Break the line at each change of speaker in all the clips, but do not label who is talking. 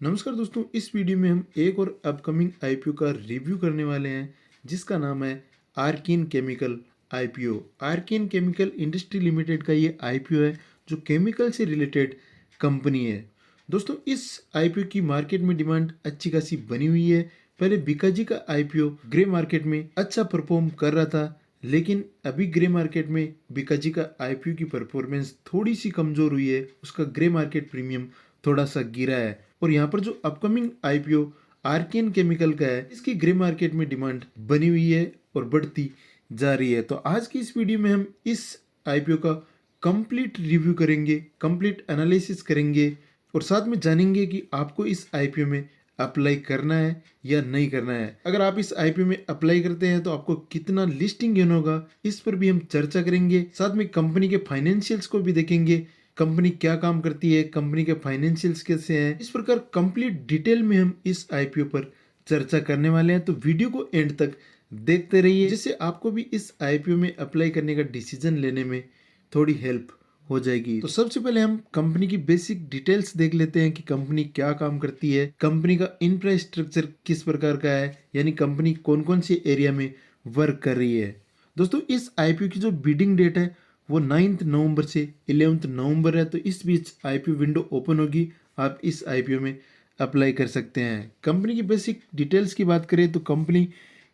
नमस्कार दोस्तों, इस वीडियो में हम एक और अपकमिंग आईपीओ का रिव्यू करने वाले हैं जिसका नाम है Archean chemical IPO. Archean chemical industry limited का ये आईपीओ है जो केमिकल से रिलेटेड कंपनी है। दोस्तों, इस आईपीओ की मार्केट में डिमांड अच्छी खासी बनी हुई है। पहले बीकाजी का आईपीओ ग्रे मार्केट में अच्छा परफॉर्म कर रहा था, लेकिन अभी ग्रे मार्केट में बीकाजी का आईपीओ की परफॉर्मेंस थोड़ी सी कमजोर हुई है। उसका ग्रे मार्केट प्रीमियम थोड़ा सा गिरा है। और यहाँ पर जो अपकमिंग आईपीओ आर्किन केमिकल का है, इसकी ग्रे मार्केट में डिमांड बनी हुई है और बढ़ती जा रही है। तो आज की इस वीडियो में हम इस आईपीओ का कंप्लीट रिव्यू करेंगे, कंप्लीट एनालिसिस करेंगे और साथ में जानेंगे कि आपको इस आईपीओ में अप्लाई करना है या नहीं करना है। अगर आप इस आईपीओ में अप्लाई करते हैं तो आपको कितना लिस्टिंग गेन होगा, इस पर भी हम चर्चा करेंगे। साथ में कंपनी के फाइनेंशियल्स को भी देखेंगे, कंपनी क्या काम करती है, कंपनी के फाइनेंशियल्स कैसे हैं। इस प्रकार कंप्लीट डिटेल में हम इस आईपीओ पर चर्चा करने वाले हैं। तो वीडियो को एंड तक देखते रहिए, जिससे आपको भी इस आईपीओ में अप्लाई करने का डिसीजन लेने में थोड़ी हेल्प हो जाएगी। तो सबसे पहले हम कंपनी की बेसिक डिटेल्स देख लेते हैं कि कंपनी क्या काम करती है, कंपनी का इंफ्रास्ट्रक्चर किस प्रकार का है, यानी कंपनी कौन कौन से एरिया में वर्क कर रही है। दोस्तों, इस आईपीओ की जो बिडिंग डेट है वो 9 नवंबर से 11 नवंबर है। तो इस बीच आईपीओ विंडो ओपन होगी, आप इस आईपीओ में अप्लाई कर सकते हैं। कंपनी की बेसिक डिटेल्स की बात करें तो कंपनी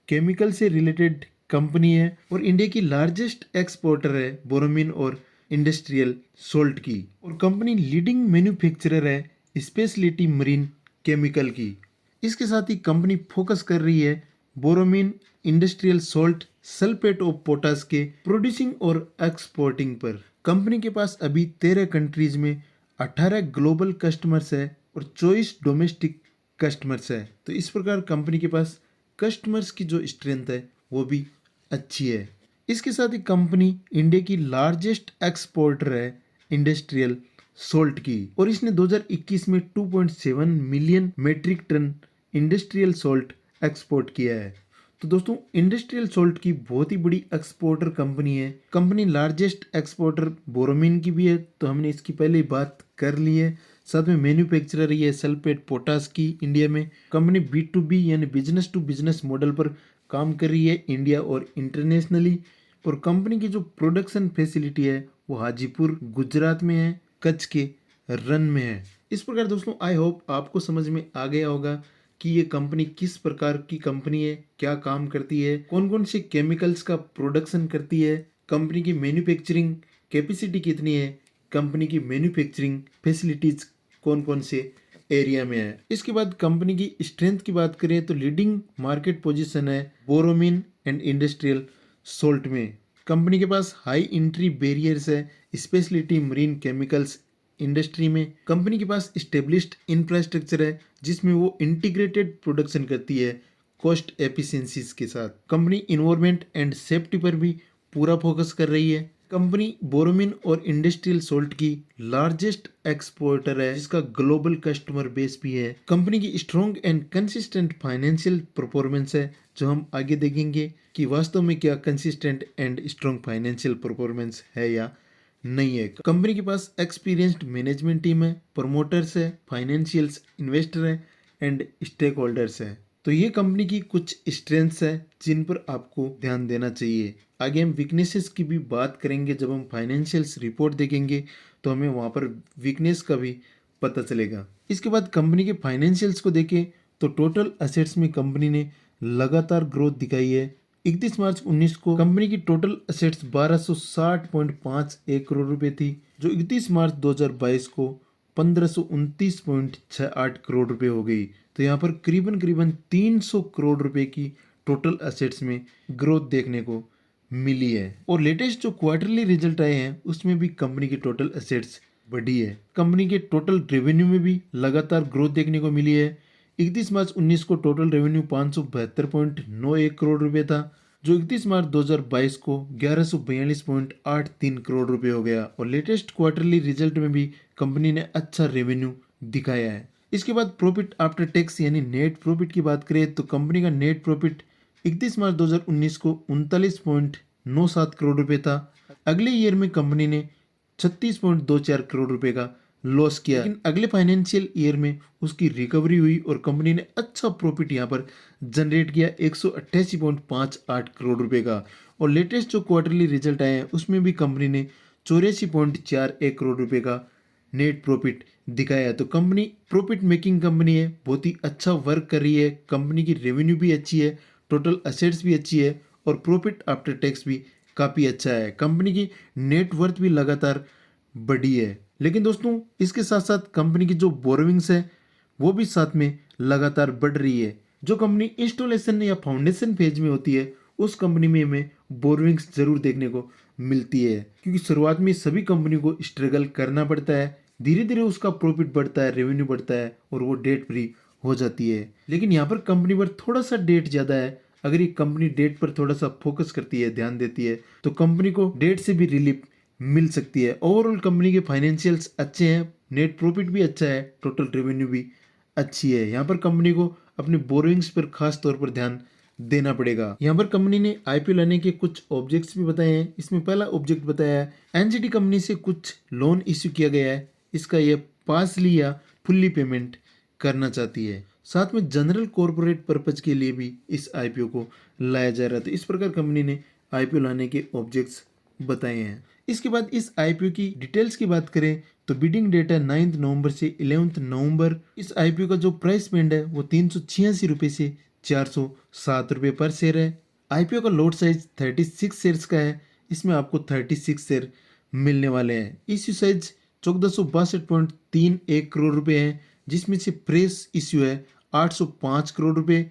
केमिकल से रिलेटेड कंपनी है और इंडिया की लार्जेस्ट एक्सपोर्टर है बोरोमिन और इंडस्ट्रियल सोल्ट की। और कंपनी लीडिंग मैन्युफैक्चरर है स्पेशलिटी मरीन केमिकल की। इसके साथ ही कंपनी फोकस कर रही है bromine, industrial salt, sulphate of potash के प्रोड्यूसिंग और एक्सपोर्टिंग पर। कंपनी के पास अभी 13 कंट्रीज में 18 ग्लोबल कस्टमर्स है और 24 डोमेस्टिक कस्टमर्स है। तो इस प्रकार कंपनी के पास कस्टमर्स की जो स्ट्रेंथ है वो भी अच्छी है। इसके साथ ही कंपनी इंडिया की लार्जेस्ट एक्सपोर्टर है इंडस्ट्रियल सोल्ट की, और इसने 2021 में 2.7 million metric ton industrial salt export किया है। तो दोस्तों, इंडस्ट्रियल सोल्ट की बहुत ही बड़ी एक्सपोर्टर कंपनी है। कंपनी लार्जेस्ट एक्सपोर्टर बोरोमिन की भी है, तो हमने इसकी पहले ही बात कर ली है। साथ में मैन्युफैक्चरर ही है सल्फेट पोटास की इंडिया में। कंपनी B2B यानी बिजनेस टू बिजनेस मॉडल पर काम कर रही है इंडिया और इंटरनेशनली। और कंपनी की जो प्रोडक्शन फैसिलिटी है वो हाजीपुर गुजरात में है, कच्छ के रन में है। इस प्रकार दोस्तों, आई होप आपको समझ में आ गया होगा कि ये कंपनी किस प्रकार की कंपनी है, क्या काम करती है, कौन कौन से केमिकल्स का प्रोडक्शन करती है, कंपनी की मैन्युफैक्चरिंग कैपेसिटी कितनी है, कंपनी की मैन्युफैक्चरिंग फैसिलिटीज कौन कौन से एरिया में है। इसके बाद कंपनी की स्ट्रेंथ की बात करें तो लीडिंग मार्केट पोजीशन है बोरोमिन एंड इंडस्ट्रियल सोल्ट में। कंपनी के पास हाई एंट्री बैरियर्स है स्पेशलिटी मरीन केमिकल्स इंडस्ट्री में। कंपनी के पास स्टेब्लिश्ड इंफ्रास्ट्रक्चर है जिसमें वो इंटीग्रेटेड प्रोडक्शन करती है कॉस्ट एफिशिएंसीज के साथ। कंपनी इन्वायरमेंट एंड सेफ्टी पर भी पूरा फोकस कर रही है। कंपनी बोरोमिन और इंडस्ट्रियल सोल्ट की लार्जेस्ट एक्सपोर्टर है जिसका ग्लोबल कस्टमर बेस भी है। कंपनी की strong and consistent financial performance है, जो हम आगे देखेंगे कि वास्तव में क्या consistent and strong financial performance है या नहीं है। कंपनी के पास एक्सपीरियंस्ड मैनेजमेंट टीम है, प्रमोटर्स है, फाइनेंशियल्स, इन्वेस्टर है एंड स्टेक होल्डर्स है। तो ये कंपनी की कुछ स्ट्रेंथ्स है जिन पर आपको ध्यान देना चाहिए। आगे हम वीकनेसेस की भी बात करेंगे। जब हम फाइनेंशियल्स रिपोर्ट देखेंगे तो हमें वहाँ पर वीकनेस का भी पता चलेगा। इसके बाद कंपनी के फाइनेंशियल्स को देखें तो टोटल असेट्स में कंपनी ने लगातार ग्रोथ दिखाई है। 31 मार्च 19 को कंपनी की टोटल असेट्स 1260.51 करोड़ रुपए थी, जो 31 मार्च 2022 को 1529.68 करोड़ रुपए हो गई। तो यहाँ पर करीबन करीबन 300 करोड़ रुपए की टोटल असेट्स में ग्रोथ देखने को मिली है। और लेटेस्ट जो क्वार्टरली रिजल्ट आए हैं उसमें भी कंपनी की टोटल असेट्स बढ़ी है। कंपनी के टोटल रेवेन्यू में भी लगातार ग्रोथ देखने को मिली है। 31 मार्च 19 को टोटल रेवेन्यू 572.91 करोड़ रुपए था, जो 31 मार्च 2022 को 1142.83 करोड़ रुपए हो गया। और लेटेस्ट क्वार्टरली रिजल्ट में भी कंपनी ने अच्छा रेवेन्यू दिखाया है। इसके बाद प्रॉफिट आफ्टर टैक्स यानी नेट प्रॉफिट की बात करें तो कंपनी का नेट प्रॉफिट 31 मार्च 2019 को 39.97 करोड़ रुपए था। अगले ईयर में कंपनी ने 36.24 करोड़ रुपए का लॉस किया, लेकिन अगले फाइनेंशियल ईयर में उसकी रिकवरी हुई और कंपनी ने अच्छा प्रॉफिट यहाँ पर जनरेट किया 188.58 करोड़ रुपए का। और लेटेस्ट जो क्वार्टरली रिजल्ट आए हैं उसमें भी कंपनी ने 84.41 करोड़ रुपए का नेट प्रॉफिट दिखाया है। तो कंपनी प्रॉफिट मेकिंग कंपनी है, बहुत ही अच्छा वर्क कर रही है, कंपनी की रेवेन्यू भी अच्छी है, टोटल असेट्स भी अच्छी है और प्रॉफिट आफ्टर टैक्स भी काफ़ी अच्छा है। कंपनी की नेटवर्थ भी लगातार बढ़ी है। लेकिन दोस्तों इसके साथ साथ कंपनी की जो बोरोविंग्स है वो भी साथ में लगातार बढ़ रही है। जो कंपनी इंस्टॉलेशन या फाउंडेशन फेज में होती है उस कंपनी में हमें बोरोविंग्स जरूर देखने को मिलती है, क्योंकि शुरुआत में सभी कंपनी को स्ट्रगल करना पड़ता है, धीरे धीरे उसका प्रॉफिट बढ़ता है, रेवेन्यू बढ़ता है और वो डेट फ्री हो जाती है। लेकिन यहाँ पर कंपनी पर थोड़ा सा डेट ज़्यादा है। अगर ये कंपनी डेट पर थोड़ा सा फोकस करती है, ध्यान देती है, तो कंपनी को डेट से भी रिलीफ मिल सकती है। ओवरऑल कंपनी के फाइनेंशियल्स अच्छे हैं, नेट प्रॉफिट भी अच्छा है, टोटल रेवेन्यू भी अच्छी है। यहाँ पर कंपनी को अपने बोरोइंग्स पर खास तौर पर ध्यान देना पड़ेगा। यहाँ पर कंपनी ने आईपीओ लाने के कुछ ऑब्जेक्ट्स भी बताए हैं। इसमें पहला ऑब्जेक्ट बताया है एनजीटी कंपनी से कुछ लोन इश्यू किया गया है, इसका यह पार्सली या फुल्ली पेमेंट करना चाहती है। साथ में जनरल कॉर्पोरेट पर्पज के लिए भी इस आईपीओ को लाया जा रहा था। इस प्रकार कंपनी ने आईपीओ लाने के ऑब्जेक्ट्स बताए हैं। इसके बाद इस आईपीओ की डिटेल्स की बात करें तो बिडिंग डेट है 9 नवंबर से 11 नवंबर। इस आईपीओ का जो प्राइस बैंड है वो 386 रुपये से 407 रुपये पर शेयर है। आईपीओ का लॉट साइज 36 शेयर्स का है, इसमें आपको 36 शेयर मिलने वाले हैं। इश्यू साइज 1462.31 करोड़ रुपए है, जिसमें से फ्रेश इश्यू है 805 करोड़ रुपए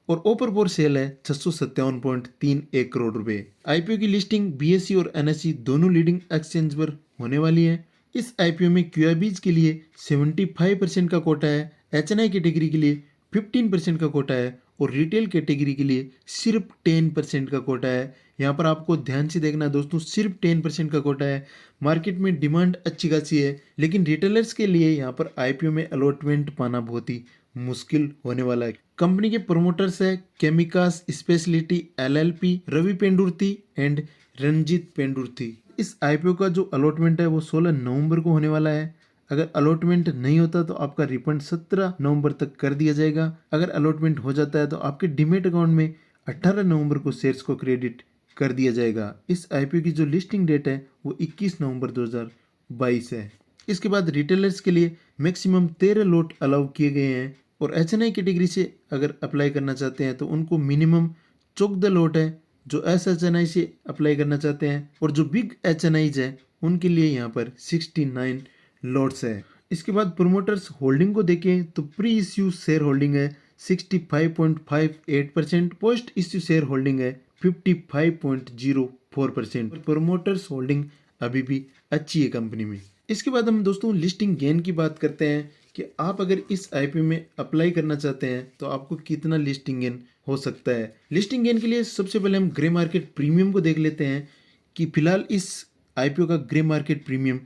और ओपर फॉर सेल है 657.31 करोड़ रुपए। आईपीओ की लिस्टिंग बीएसई और एनएसई दोनों लीडिंग एक्सचेंज पर होने वाली है। इस आईपीओ में क्यूआईबीज के लिए 75% का कोटा है, एचएनआई कैटेगरी के लिए 15% का कोटा है और रिटेल कैटेगरी के लिए सिर्फ 10% का कोटा है। यहाँ पर आपको ध्यान से देखना है दोस्तों, सिर्फ 10% का कोटा है। मार्केट में डिमांड अच्छी खासी है, लेकिन रिटेलर्स के लिए यहाँ पर आईपीओ में अलॉटमेंट पाना बहुत ही मुश्किल होने वाला है। कंपनी के प्रमोटर्स है Chemikas speciality LLP, Ravi Pendurti and Ranjit Pendurti. इस आईपीओ का जो अलॉटमेंट है वो 16 नवंबर को होने वाला है। अगर अलॉटमेंट नहीं होता तो आपका रिफंड 17 नवंबर तक कर दिया जाएगा। अगर अलॉटमेंट हो जाता है तो आपके डीमेट अकाउंट में 18 नवंबर को शेयर्स को क्रेडिट कर दिया जाएगा। इस आईपीओ की जो लिस्टिंग डेट है वो 21 नवंबर 2022 है। इसके बाद रिटेलर्स के लिए मैक्सिमम 13 लॉट अलाउ किए गए हैं और एचएनआई कैटेगरी से अगर अप्लाई करना चाहते हैं तो उनको मिनिमम 14 लॉट है जो एसएचएनआई से अप्लाई करना चाहते हैं, और जो बिग एचएनआईज है उनके लिए यहाँ पर 69 लॉट्स है। इसके बाद प्रोमोटर्स होल्डिंग को देखें तो प्री इश्यू शेयर होल्डिंग है 65.58%, पोस्ट इश्यू शेयर होल्डिंग है 55.04%। प्रोमोटर्स होल्डिंग अभी भी अच्छी है कंपनी में। इसके बाद हम दोस्तों लिस्टिंग गेन की बात करते हैं कि आप अगर इस आईपीओ में अप्लाई करना चाहते हैं तो आपको कितना लिस्टिंग गेन हो सकता है। लिस्टिंग गेन के लिए सबसे पहले हम ग्रे मार्केट प्रीमियम को देख लेते हैं कि फिलहाल इस आईपीओ का ग्रे मार्केट प्रीमियम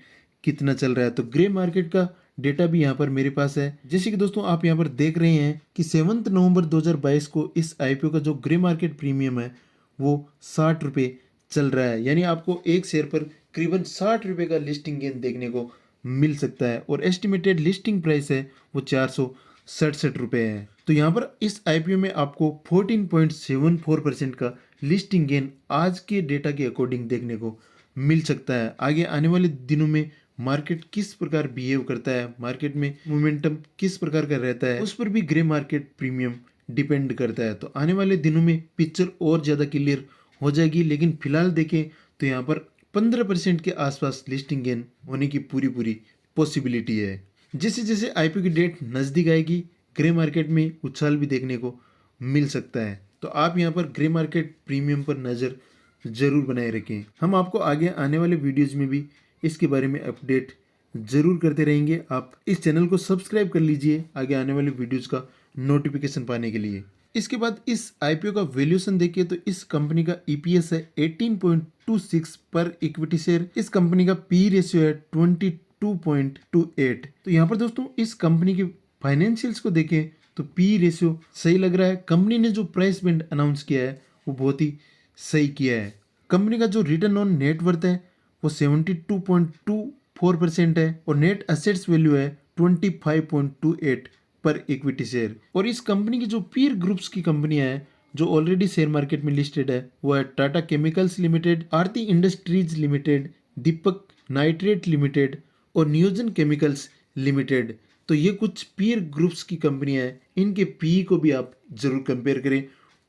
कितना चल रहा है। तो ग्रे मार्केट का डेटा भी यहाँ पर मेरे पास है। जैसे कि दोस्तों आप यहाँ पर देख रहे हैं कि 7 नवंबर 2022 को इस आईपीओ का जो ग्रे मार्केट प्रीमियम है वो 60 रुपये चल रहा है, यानी आपको एक शेयर पर करीबन 60 रुपये का लिस्टिंग गेन देखने को मिल सकता है और एस्टिमेटेड लिस्टिंग प्राइस है वो 467 रुपये है। तो यहाँ पर इस आईपीओ में आपको 14.74% का लिस्टिंग गेन आज के डेटा के अकॉर्डिंग देखने को मिल सकता है। आगे आने वाले दिनों में मार्केट किस प्रकार बिहेव करता है, मार्केट में मोमेंटम किस प्रकार का रहता है, उस पर भी ग्रे मार्केट प्रीमियम डिपेंड करता है। तो आने वाले दिनों में पिक्चर और ज़्यादा क्लियर हो जाएगी, लेकिन फिलहाल देखें तो यहाँ पर 15% के आसपास लिस्टिंग गेन होने की पूरी पॉसिबिलिटी है। जैसे जैसे आईपीओ की डेट नज़दीक आएगी ग्रे मार्केट में उछाल भी देखने को मिल सकता है। तो आप यहाँ पर ग्रे मार्केट प्रीमियम पर नज़र ज़रूर बनाए रखें। हम आपको आगे आने वाले वीडियोज़ में भी इसके बारे में अपडेट ज़रूर करते रहेंगे। आप इस चैनल को सब्सक्राइब कर लीजिए आगे आने वाले वीडियोज़ का नोटिफिकेशन पाने के लिए। इसके बाद इस आईपीओ का वैल्यूएशन देखिए तो इस कंपनी का ईपीएस है 18.26 पर इक्विटी शेयर। इस कंपनी का पी रेशियो है 22.28। तो यहाँ पर दोस्तों इस कंपनी के फाइनेंशियल्स को देखें तो पी रेशियो सही लग रहा है। कंपनी ने जो प्राइस बैंड अनाउंस किया है वो बहुत ही सही किया है। कंपनी का जो रिटर्न ऑन नेटवर्थ है वो 72.2 4% है और नेट असेट्स वैल्यू है 25.28 पर इक्विटी शेयर। और इस कंपनी की जो पीयर ग्रुप्स की कंपनियां हैं जो ऑलरेडी शेयर मार्केट में लिस्टेड है वो है टाटा केमिकल्स लिमिटेड, आरती इंडस्ट्रीज लिमिटेड, दीपक नाइट्रेट लिमिटेड और नियोजन केमिकल्स लिमिटेड। तो ये कुछ पीयर ग्रुप्स की कंपनियां हैं, इनके पीई को भी आप जरूर कंपेयर करें,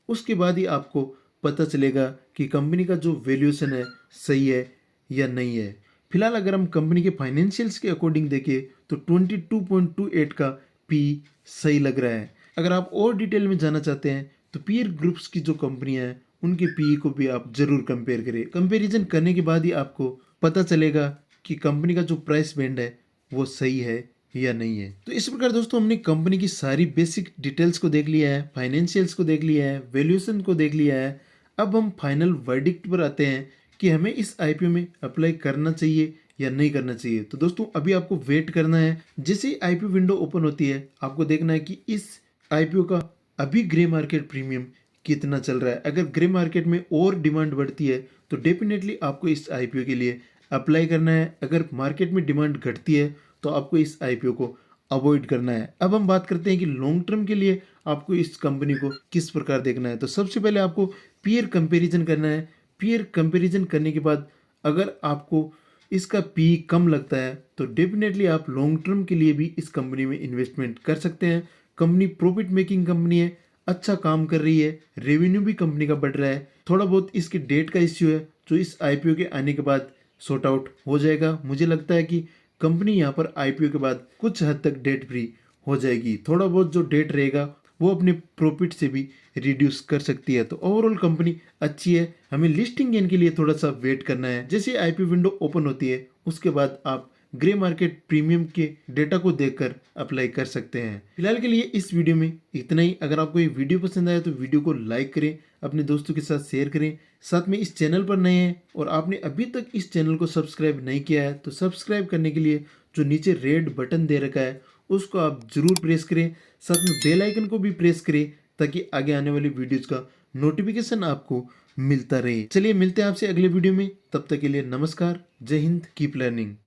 उसके बाद ही आपको पता चलेगा कि कंपनी का जो वैल्यूएशन है सही है या नहीं है। फिलहाल अगर हम कंपनी के फाइनेंशियल्स के अकॉर्डिंग देखें तो 22.28 का पी सही लग रहा है। अगर आप और डिटेल में जाना चाहते हैं तो पीयर ग्रुप्स की जो कंपनियां हैं उनके पी को भी आप जरूर कंपेयर करें। कंपैरिजन करने के बाद ही आपको पता चलेगा कि कंपनी का जो प्राइस बैंड है वो सही है या नहीं है। तो इस प्रकार दोस्तों हमने कंपनी की सारी बेसिक डिटेल्स को देख लिया है, फाइनेंशियल्स को देख लिया है, वैल्यूएशन को देख लिया है। अब हम फाइनल वर्डिक्ट पर आते हैं कि हमें इस आईपीओ में अप्लाई करना चाहिए या नहीं करना चाहिए। तो दोस्तों अभी आपको वेट करना है, जैसे ही आईपीओ विंडो ओपन होती है आपको देखना है कि इस आईपीओ का अभी ग्रे मार्केट प्रीमियम कितना चल रहा है। अगर ग्रे मार्केट में और डिमांड बढ़ती है तो डेफिनेटली आपको इस आईपीओ के लिए अप्लाई करना है। अगर मार्केट में डिमांड घटती है तो आपको इस आईपीओ को अवॉइड करना है। अब हम बात करते हैं कि लॉन्ग टर्म के लिए आपको इस कंपनी को किस प्रकार देखना है। तो सबसे पहले आपको पीयर कंपैरिजन करना है। पीयर कंपैरिजन करने के बाद अगर आपको इसका पी कम लगता है तो डेफिनेटली आप लॉन्ग टर्म के लिए भी इस कंपनी में इन्वेस्टमेंट कर सकते हैं। कंपनी प्रॉफिट मेकिंग कंपनी है, अच्छा काम कर रही है, रेवेन्यू भी कंपनी का बढ़ रहा है। थोड़ा बहुत इसके डेट का इश्यू है जो इस आईपीओ के आने के बाद सॉर्ट आउट हो जाएगा। मुझे लगता है कि कंपनी यहाँ पर आईपीओ के बाद कुछ हद तक डेट फ्री हो जाएगी। थोड़ा बहुत जो डेट रहेगा वो अपने प्रॉफिट से भी रिड्यूस कर सकती है। तो ओवरऑल कंपनी अच्छी है, हमें लिस्टिंग गेन के लिए थोड़ा सा वेट करना है। जैसे आईपीओ विंडो ओपन होती है उसके बाद आप ग्रे मार्केट प्रीमियम के डेटा को देखकर अप्लाई कर सकते हैं। फिलहाल के लिए इस वीडियो में इतना ही। अगर आपको ये वीडियो पसंद आया तो वीडियो को लाइक करें, अपने दोस्तों के साथ शेयर करें। साथ में इस चैनल पर नए हैं और आपने अभी तक इस चैनल को सब्सक्राइब नहीं किया है तो सब्सक्राइब करने के लिए जो नीचे रेड बटन दे रखा है उसको आप जरूर प्रेस करें। साथ में बेल आइकन को भी प्रेस करें ताकि आगे आने वाली वीडियोज़ का नोटिफिकेशन आपको मिलता रहे। चलिए मिलते हैं आपसे अगले वीडियो में, तब तक के लिए नमस्कार, जय हिंद, कीप लर्निंग।